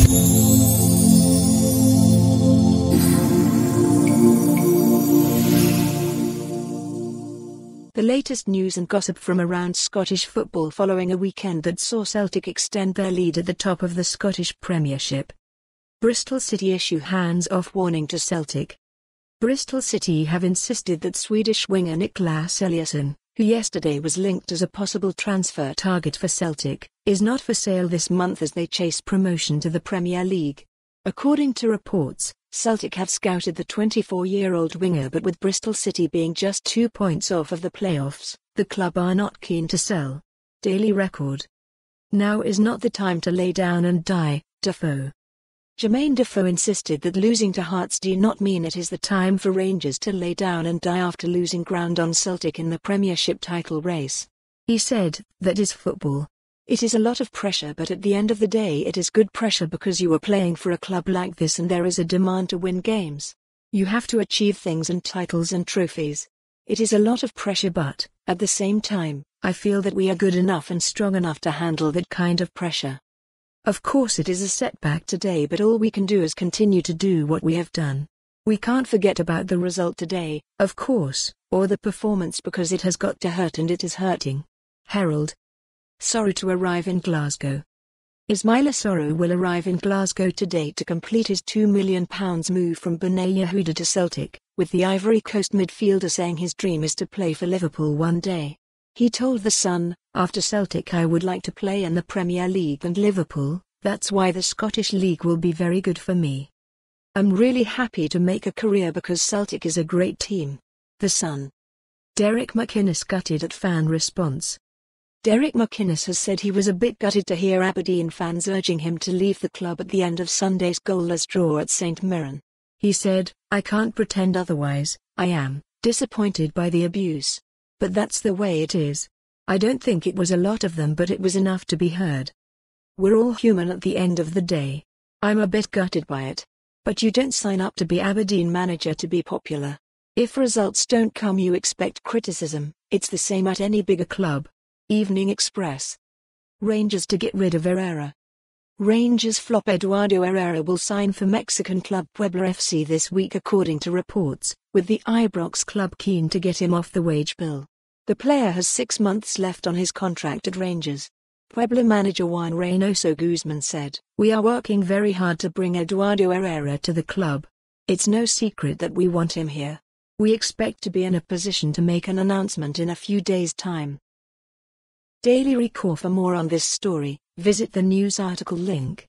The latest news and gossip from around Scottish football following a weekend that saw Celtic extend their lead at the top of the Scottish Premiership. Bristol City issue hands-off warning to Celtic. Bristol City have insisted that Swedish winger Niclas Eliasson, who yesterday was linked as a possible transfer target for Celtic, is not for sale this month as they chase promotion to the Premier League. According to reports, Celtic have scouted the 24-year-old winger, but with Bristol City being just 2 points off of the playoffs, the club are not keen to sell. Daily Record. Now is not the time to lay down and die, Defoe. Jermain Defoe insisted that losing to Hearts do not mean it is the time for Rangers to lay down and die after losing ground on Celtic in the Premiership title race. He said, "That is football. It is a lot of pressure, but at the end of the day it is good pressure because you are playing for a club like this and there is a demand to win games. You have to achieve things and titles and trophies. It is a lot of pressure, but, at the same time, I feel that we are good enough and strong enough to handle that kind of pressure. Of course it is a setback today, but all we can do is continue to do what we have done. We can't forget about the result today, of course, or the performance, because it has got to hurt and it is hurting." Herald. Sorrow to arrive in Glasgow. Ismaila Sorrow will arrive in Glasgow today to complete his £2 million move from Bnei Yehuda to Celtic, with the Ivory Coast midfielder saying his dream is to play for Liverpool one day. He told The Sun, "After Celtic I would like to play in the Premier League and Liverpool, that's why the Scottish League will be very good for me. I'm really happy to make a career because Celtic is a great team." The Sun. Derek McInnes gutted at fan response. Derek McInnes has said he was a bit gutted to hear Aberdeen fans urging him to leave the club at the end of Sunday's goalless draw at St Mirren. He said, "I can't pretend otherwise, I am disappointed by the abuse. But that's the way it is. I don't think it was a lot of them, but it was enough to be heard. We're all human at the end of the day. I'm a bit gutted by it. But you don't sign up to be Aberdeen manager to be popular. If results don't come you expect criticism, it's the same at any bigger club." Evening Express. Rangers to get rid of Herrera. Rangers flop Eduardo Herrera will sign for Mexican club Puebla FC this week according to reports, with the Ibrox club keen to get him off the wage bill. The player has 6 months left on his contract at Rangers. Puebla manager Juan Reynoso Guzman said, "We are working very hard to bring Eduardo Herrera to the club. It's no secret that we want him here. We expect to be in a position to make an announcement in a few days' time." Daily Record. For more on this story, visit the news article link.